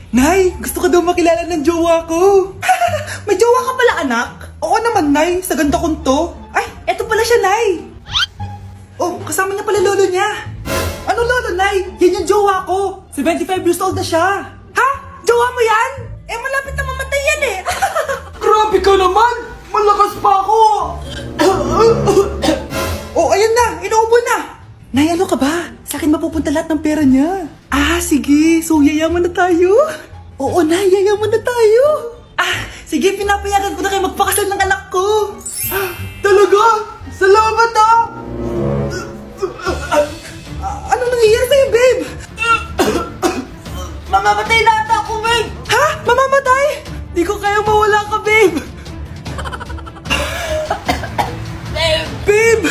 Nay, gusto ko daw makilala ng jowa ko. May jowa ka pala, anak? Oo naman, Nay. Sa ganda kong to. Ay, eto pala siya, Nay. Oh, kasama niya pala lolo niya. Ano lolo, Nay? Yan yung jowa ko. 75 years old na siya. Ha? Jowa mo yan? Eh, malapit na mamatay yan eh. Grabe ka naman! Malakas pa ako! Oh, ayan na! Inuubo na! Nay, ano ka ba? Sa akin mapupunta lahat ng pera niya. Ah, sige. So, yayaman na tayo? Oo, Nay. Yayaman na tayo. Ah, sige. Pinapayagan ko na kayo magpakasal ng anak ko. Talaga? Salamat ah! Ano nangyayari sa'yo, babe? Mamamatay na ata ako, babe! Ha? Mamamatay? Di ko kaya mawala ka, babe! Babe!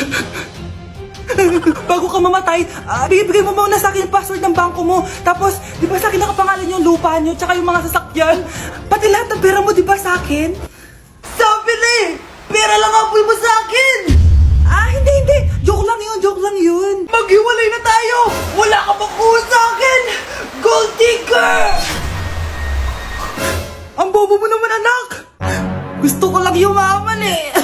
Bago ka mamatay, bigay mo muna sa akin yung password ng bangko mo. Tapos, di ba sa akin nakapangalan yung lupa nyo, tsaka yung mga sasakyan? Pati lahat ng pera mo, di ba sa akin? Sabi na eh! Pera lang ang apoy mo sa akin! Ah, hindi. Joke lang yun. Maghiwalay na tayo! Wala ka makuha sa akin! Gold digger! Ang bobo mo naman, anak! Gusto ko lang yumaman eh!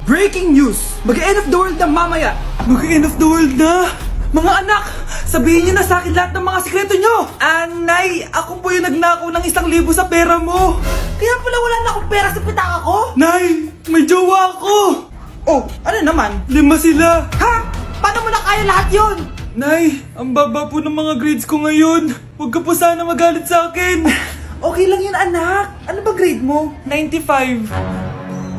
Breaking news! Mag-end of the world na mamaya! Mag-end of the world na! Mga anak! Sabihin niyo na sa akin lahat ng mga sikreto niyo! Nay, ako po yung nagnakaw ng 1,000 sa pera mo! Kaya pala wala na akong pera sa pitaka ko? Nay! May jowa ako! Oh, ano naman? 5 sila! Ha? Paano mo na kaya lahat yun? Nay, ang baba po ng mga grades ko ngayon. Huwag ka po sana magalit sa akin. Okay lang yun, anak. Ano ba grade mo? 95.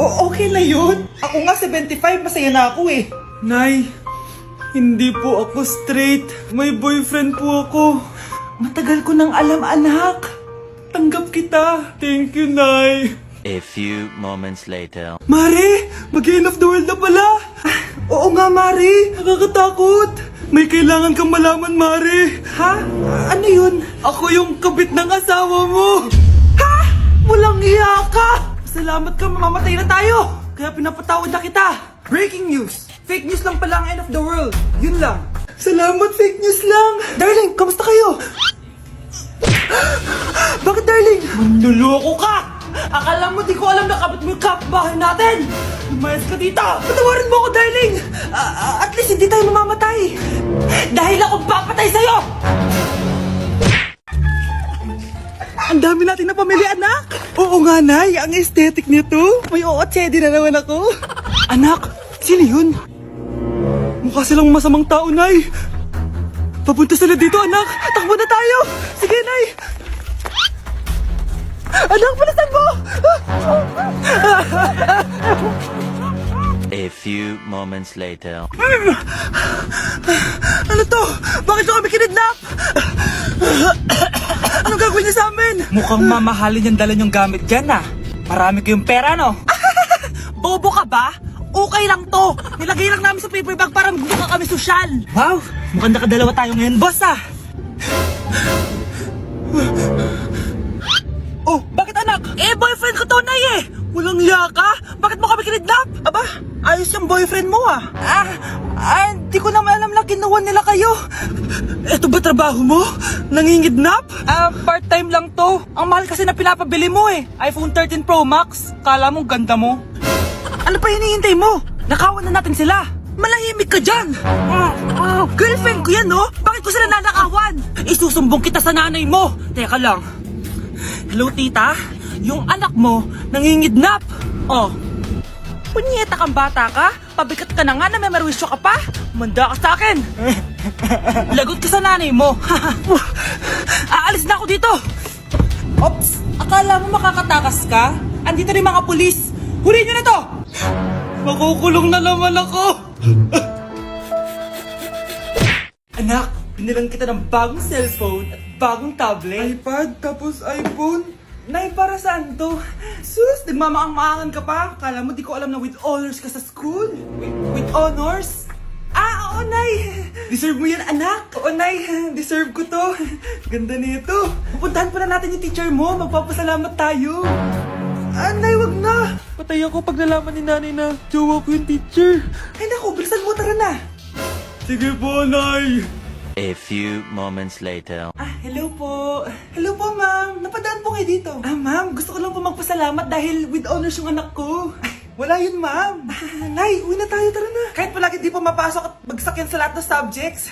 Okay na yun. Ako nga 75, masaya na ako eh. Nay, hindi po ako straight. May boyfriend po ako. Matagal ko nang alam, anak. Tanggap kita. Thank you, Nay. A few moments later. Mari, mag-end of the world na pala. Oo nga, Mari. Nakakatakot. May kailangan kang malaman, Mari. Ha? Ano yun? Ako yung kabit ng asawa mo. Ha? Walang iya ka. Salamat ka, mamamatay na tayo. Kaya pinapatawad na kita. Breaking news. Fake news lang pala ang end of the world. Yun lang. Salamat, fake news lang. Darling, kamusta kayo? Bakit, darling? Manluloko ka! Akala mo di ko alam na kapit mo yung kapbahay natin! Lumayas ka dito! Patawarin mo ako, darling! At least hindi tayo mamamatay! Dahil akong papatay sa'yo! Ang dami natin na pamilya, anak! Oo nga, Nay! Ang aesthetic nito! May ootsedi na naman ako! Anak! Sino yun? Mukha silang masamang tao, Nay! Papunta sila dito, anak! Takbo na tayo! Sige, Nay! Anak, palasan mo! A few moments later. Ano to? Bakit ko kami kinidnap? Anong gagawin niya sa amin? Mukhang mamahalin yung dala niyong gamit dyan ah. Marami kayong pera, no? Bobo ka ba? Okay lang to. Nilagay lang namin sa paper bag para magbuka kami sosyal. Wow, mukhang nakadalawa tayo ngayon, boss ah. Oh, bakit anak? Eh, boyfriend ko to, Nay eh! Walang liya ka? Bakit mo kami kinidnap? Aba, ayos yung boyfriend mo ah. Di ko naman alam na kinuha nila kayo. Eto ba trabaho mo? Nangingidnap? Part-time lang to. Ang mahal kasi na pinapabili mo eh. iPhone 13 Pro Max. Kala mo ganda mo. Ano pa hinihintay mo? Nakawan na natin sila. Malahimik ka dyan! Girlfriend ko yan, no? Bakit ko sila nanakawan? Isusumbong kita sa nanay mo. Teka lang. Hello, tita? Yung anak mo, nangingidnap. Oh. Punyeta kang bata ka? Pabikat ka na nga na may marwisyo ka pa? Manda ka sa akin. Lagot ka sa nanay mo. Aalis na ako dito. Ops, akala mo makakatakas ka? Andito rin mga pulis. Huli nyo na to! Makukulong na naman ako. Anak, binilang kita ng bagong cellphone at bagong tablet. iPad, tapos iPhone. Nay, para saan to? Sus, nagmamaang-maangan ka pa? Kala mo di ko alam na with honors ka sa school? With honors? Oo, Nay. Deserve mo yan, anak. Oo, Nay. Deserve ko to. Ganda nito. Pupuntahan pa na natin yung teacher mo. Magpapasalamat tayo. Nay, wag na. Patay ako pag nalaman ni nanay na jowa ko yung teacher. Ay, naku, bilisan mo, tara na. Sige po, Nay. A few moments later. Hello po. Hello po, ma'am. Napadaan po kayo dito. Ma'am, gusto ko lang po magpasalamat dahil with honors yung anak ko. Wala yun, ma'am. Nay, uwi na tayo, tara na. Kahit palagi di pa mapasok at bagsak yan sa lahat ng subjects.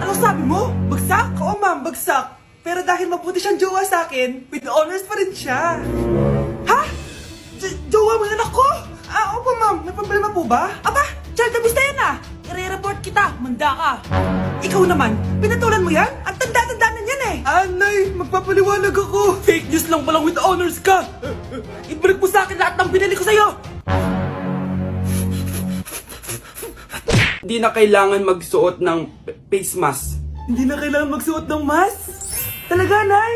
Anong sabi mo? Bagsak? Oo, ma'am, bagsak. Pero dahil mabuti siyang jowa sa akin, with honors pa rin siya. Ha? Jowa mo yung anak ko? Opo, ma'am. May problema po ba? Aba, child abuse na yan I-report kita. Manda ka. Ikaw naman, pinatulan mo yan? Ang tanda-tanda na yan Nay, magpapaliwanag ako. Fake news lang palang with honors ka. Ibalik mo sa akin lahat ng binili ko sa'yo. Hindi na kailangan magsuot ng face mask. Hindi na kailangan magsuot ng mask? Talaga, Nay?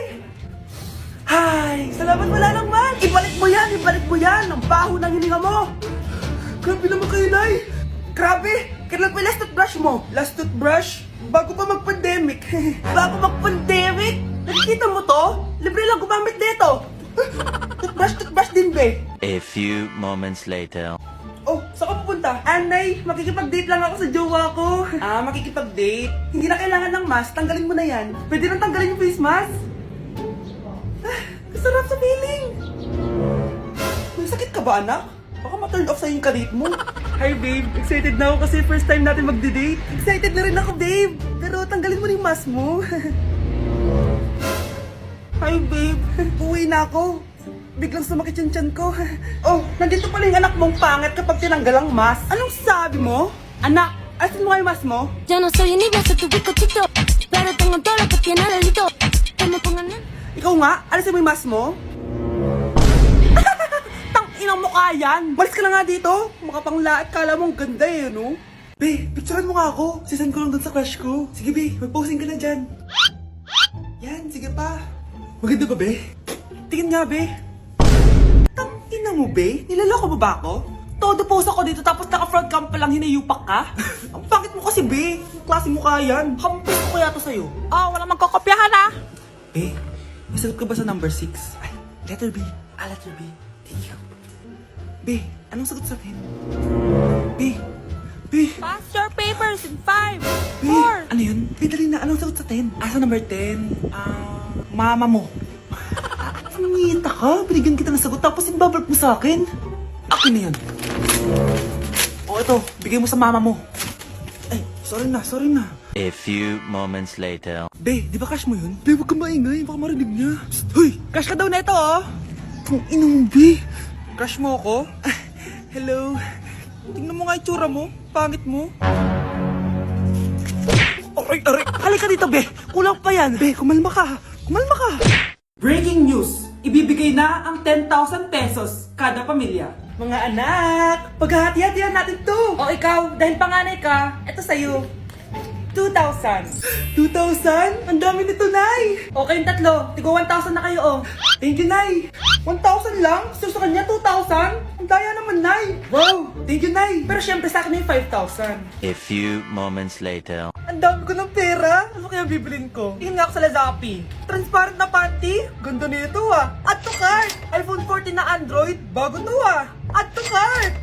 Hay, salamat wala lang man. Ibalik mo yan. Ang baho ng hininga mo. Grabe naman kayo, Nay. Grabe, kailan pa yung last toothbrush mo? Last toothbrush? Bago pa mag-pandemic. Bago mag-pandemic? Nakikita mo to? Libre lang gumamit dito. Toothbrush din, be. A few moments later. Oh, saan ka pupunta? Anay, makikipag-date lang ako sa jowa ko. Makikipag-date? Hindi na kailangan ng mask, tanggalin mo na yan. Pwede nang tanggalin yung face mask? Sarap sa feeling. May sakit ka ba, anak? Baka ma-turn off sa'yo yung karit mo. Hi, babe. Excited na ako kasi first time natin mag-date. Excited na rin ako, babe. Pero tanggalin mo na yung mask mo. Hi, babe. Uwi na ako. Biglang sumakit yung tiyan ko. Oh, nandito pala yung anak mong pangit kapag tinanggal ang mask. Anong sabi mo? Anak, asin mo kayo mask mo? Yo no soy envidioso tu bizcochito, pero tengo todo lo que tiene delito. Que me pongan en... Ikaw nga, alisin mo yung mask mo? Tang-inang mukha yan! Malis ka na nga dito! Makapanglaat, kala mo ang ganda no? Be, picturean mo nga ako. Sisend ko lang dun sa crush ko. Sige, be, mag-posing ka na dyan. Yan, sige pa. Maganda ba, be? Tingin nga, be. Tang-ina mo, be? Nilaloko mo ba ako? Todo post ako dito tapos naka-front cam pa lang hinayupak ka? Ang pangit mo kasi, be. Klase mukha yan. Hampis ko kaya to sa'yo. wala magkokopyahan Be, may sagot ka ba sa number 6? Ay, letter B. Letter B. Thank you. B, anong sagot sa akin? B. Pass your papers in 5, B, ano yun? B, dali na. Anong sagot sa 10? Sa number 10? Mama mo. Nangita ka? Binigyan kita ng sagot tapos ibabalik mo sa akin? Akin na yun. Ito. Bigay mo sa mama mo. Ay, sorry na. A few moments later. Be, di ba crush mo yun? Be, huwag ka maingay. Baka marinig niya. Psst, hoy! Crush ka daw na ito, Kung inong, Be. Crush mo ako? Hello. Tingnan mo nga itsura mo. Pangit mo. Aray! Halika dito, Be. Kulang pa yan. Be, kumalma ka. Breaking news! Ibibigay na ang 10,000 pesos kada pamilya. Mga anak, paghahati-hatihan natin to. O ikaw, dahil panganay ka, eto sa'yo. 2,000. 2,000? Ang dami nito, Nay. O kayong tatlo, tigo 1,000 na kayo, Thank you, Nay. 1,000 lang? So sa kanya, 2,000? Ang daya naman, Nay. Wow, thank you, Nay. Pero syempre sa akin yung 5,000. A few moments later. Ang dami ko ng pera. Ano kaya bibilin ko? Tingin nga ako sa Lazappi. Transparent na panty? Ganda nito Add to cart. iPhone 14 na Android? Bago to Add to cart.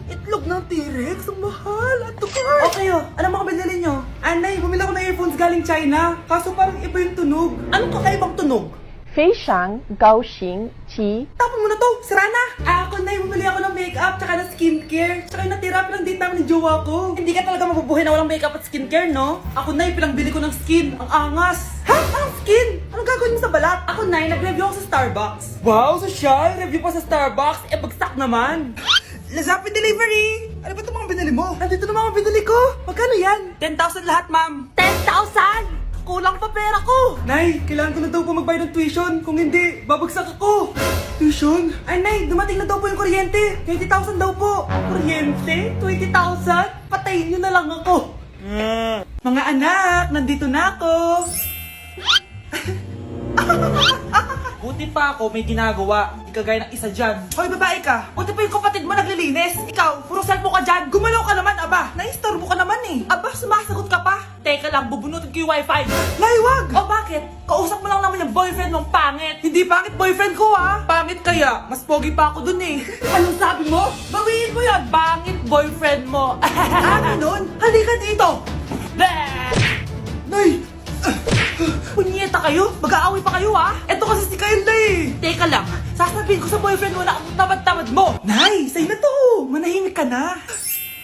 Itlog ng T-Rex? Ang mahal. Add to cart. Okay ano mga binili nyo? Anay, bumili ako ng earphones galing China. Kaso parang iba yung tunog. Anong kakaibang tunog? 非常高兴其 Tapon mo na to, sira na! Ako na, bumili ako ng makeup tsaka ng skincare. Tsaka yung natira pa ng date namin ng jowa ko. Hindi ka talaga mabubuhay na walang makeup at skincare, no? Ako na, pinangbili ko ng skin. Ang angas! Ha? Anong skin? Anong gagawin mo sa balat? Ako na, nag-review ako sa Starbucks. Wow, social! Review pa sa Starbucks? Bagsak naman! Lazappi delivery! Ano ba itong mga binili mo? Nandito na mga binili ko! Magkano yan? 10,000 lahat, ma'am! 10,000! Kulang pa pera ko! Nay, kailangan ko na daw po magbayad ng tuition. Kung hindi, babagsak ako. Tuition? Ay, Nay, dumating na daw po yung kuryente. 20,000 daw po. Kuryente? 20,000? Patayin niyo na lang ako. Mga anak, nandito na ako. Buti pa ako may ginagawa. Di kagaya ng isa dyan. Hoy, babae ka. Buti pa yung kapatid mo naglilinis. Ikaw, puro cellphone ka dyan. Gumalaw ka naman, aba. Naistorbo ka naman Aba, sumasagot ka pa. Teka lang, bubunutin ko yung wifi. Nay, wag! O bakit? Kausap mo lang naman yung boyfriend mong pangit. Hindi pangit boyfriend ko Pangit kaya? Mas pogi pa ako dun Anong sabi mo? Bawiin mo yan. Pangit boyfriend mo. Ganun? Halika dito. Nay! Punyeta kayo? Mag-aaway pa kayo ha? Eto kasi si Kyle na eh! Teka lang, sasabihin ko sa boyfriend mo na ang tamad-tamad mo! Nay, sa'yo na to! Manahimik ka na!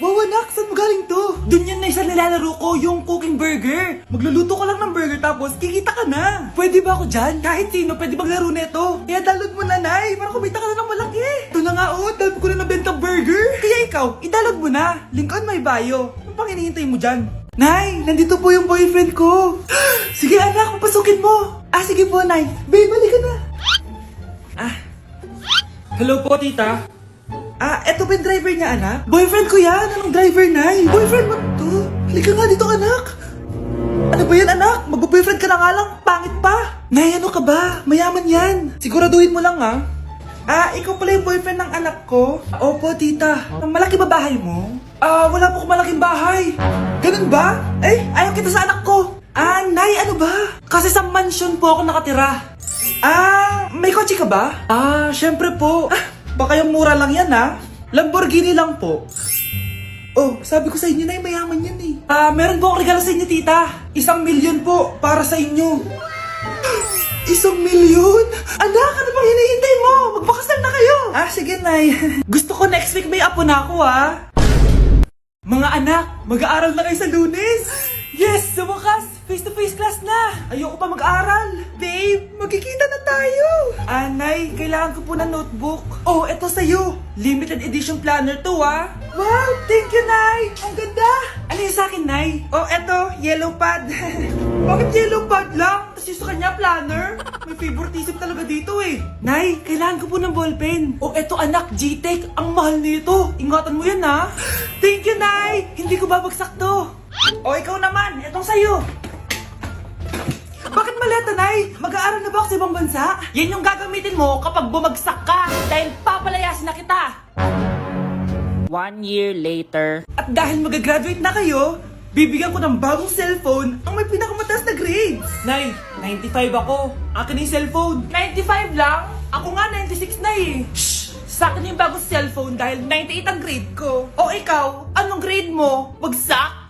Wow, anak, saan mo galing to? Dun yan na isa nilalaro ko, yung cooking burger. Magluluto ko lang ng burger tapos kikita ka na. Pwede ba ako dyan? Kahit sino, pwede maglaro neto. Kaya download mo na, Nay, para kumita ka na ng malaki. Ito na nga, oh, dami ko na nabentang burger. Kaya ikaw, i-download mo na. Link on my bio. Ano pang hinihintay mo dyan? Nay, nandito po yung boyfriend ko. Sige anak, papasukin mo. Ah, sige po, Nay. Babe, balik ka na. Hello po, tita. Eto ba yung driver niya, anak? Boyfriend ko yan! Anong driver, Nay? Boyfriend mo to? Halika nga dito, anak! Ano ba yan, anak? Mag-boyfriend ka na nga lang, pangit pa! Nay, ano ka ba? Mayaman yan! Siguraduhin mo lang, ha? Ikaw pala yung boyfriend ng anak ko? Opo, tita. Malaki ba bahay mo? Wala po akong malaking bahay. Ganun ba? Ayaw kita sa anak ko. Nay, ano ba? Kasi sa mansion po ako nakatira. May kotse ka ba? Syempre po. Baka yung mura lang yan, ha? Lamborghini lang po. Oh, sabi ko sa inyo na mayaman yan eh. Meron po akong regalo sa inyo, tita. 1,000,000 po para sa inyo. 1,000,000? Anak, ano bang hinihintay mo? Magpakasal na kayo. Sige, Nay. Gusto ko next week may apo na ako, ha? Mga anak, mag-aaral na kayo sa Lunes. Yes, sa wakas, face-to-face class na. Ayoko pa mag-aaral. Babe, magkikita na tayo. Nay, kailangan ko po ng notebook. Oh, eto sa'yo. Limited edition planner to, ha? Wow, thank you, Nay. Ang ganda. Ano yung sa akin, Nay? Oh, eto, yellow pad. Bakit yellow pad lang? Tapos yung sa kanya, planner? May favoritism talaga dito eh. Nay, kailangan ko po ng ballpen. Oh, eto anak, G-Tech. Ang mahal nito. Ingatan mo yan, ha? Thank you, Nay. Hindi ko babagsak to. O, ikaw naman. Etong sa'yo. Bakit maleta, Nay? Mag-aaral na ba ako sa ibang bansa? Yan yung gagamitin mo kapag bumagsak ka. Dahil papalayasin na kita. 1 year later. At dahil mag-graduate na kayo, bibigyan ko ng bagong cellphone ang may pinakamataas na grades. Nay, 95 ako. Akin na yung cellphone. 95 lang? Ako nga 96 na eh. Shh! Sa akin yung bagong cellphone dahil 98 ang grade ko. O ikaw, anong grade mo? Bagsak?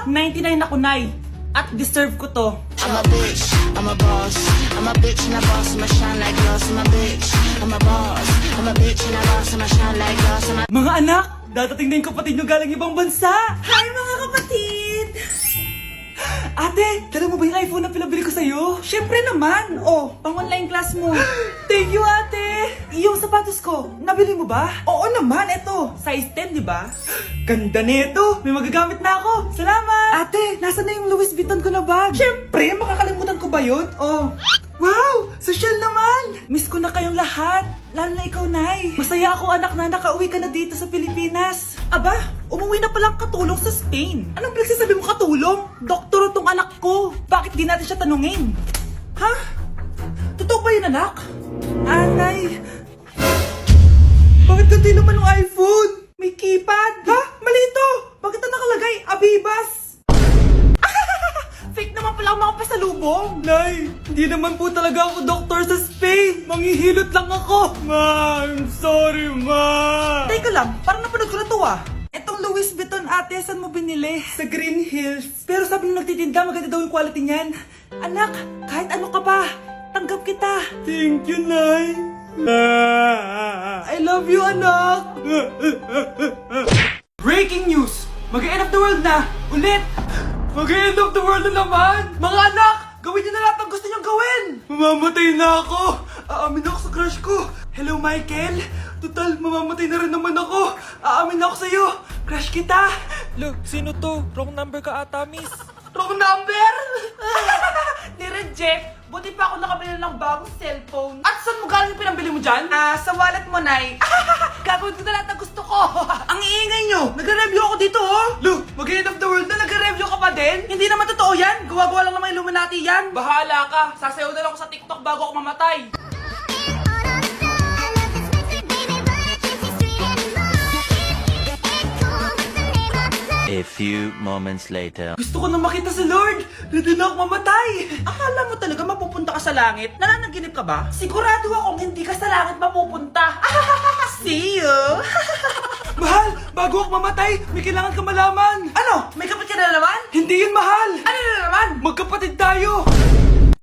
99 ako, Nay. At deserve ko to. I'm a bitch, I'm a boss. I'm a bitch and a boss, I'ma shine like gloss. I'm a bitch, I'm a boss. I'm a bitch and a boss, I'ma shine like gloss. Mga anak, dadating na yung kapatid nyo galing ibang bansa. Hi mga kapatid! Ate, dala mo ba yung iPhone na pinabili ko sa'yo? Syempre naman. Oh, pang online class mo. Thank you, ate. Yung sapatos ko, nabili mo ba? Oo naman, eto. Size 10, di ba? Ganda nito. May magagamit na ako. Salamat. Ate, nasa na yung Louis Vuitton ko na bag? Syempre, makakalimutan ko ba yun? Oh. Wow! Social naman! Miss ko na kayong lahat. Lalo na ikaw, Nay. Masaya ako, anak, na nakauwi ka na dito sa Pilipinas. Aba, umuwi na palang katulong sa Spain. Anong pinagsasabi mo katulong? Doktor tong anak ko. Bakit di natin siya tanungin? Ha? Totoo ba yun, anak? Nay. Bakit ganti naman ng iPhone? May keypad. Ha? Mali ito. Bakit na nakalagay? Abibas. Fake naman pala ang mga pasalubong. Nay, hindi naman po talaga ako doktor sa Spain. Manghihilot lang ako. Ma, I'm sorry, ma. Teka lang, parang napanood ko na to ah. Etong Louis Vuitton, ate, saan mo binili? Sa Green Hills. Pero sabi nung nagtitinda, maganda daw yung quality niyan. Anak, kahit ano ka pa, tanggap kita. Thank you, Nay. I love you, anak. Breaking news! Mag-end of the world na! Ulit! Mag-end of the world na naman! Mga anak! Gawin niyo na lahat ng gusto niyong gawin! Mamamatay na ako! Aamin ako sa crush ko! Hello, Michael! Total, mamamatay na rin naman ako! Aamin ako sa'yo! Crush kita! Look, sino to? Wrong number ka ata, miss. Wrong number! Ni-reject! Buti pa ako nakabili ng bagong cellphone. At saan mo galing yung pinambili mo dyan? Sa wallet mo, Nay. Gagawin ko na lahat ng gusto ko. Ang iingay nyo! Nagre-review ako dito, oh! Look, mag-end of the world na nagre-review ka pa din? Hindi naman totoo yan. Gawa-gawa lang naman Illuminati yan. Bahala ka. Sasayaw na lang ako sa TikTok bago ako mamatay. A few moments later. Gusto ko na makita si Lord! Ready na ako mamatay! Akala mo talaga mapupunta ka sa langit? Nananaginip ka ba? Sigurado akong hindi ka sa langit mapupunta! See you! Mahal, bago ako mamatay, may kailangan ka malaman. Ano? May kapit ka na naman? Hindi yun, mahal. Ano na naman? Magkapatid tayo.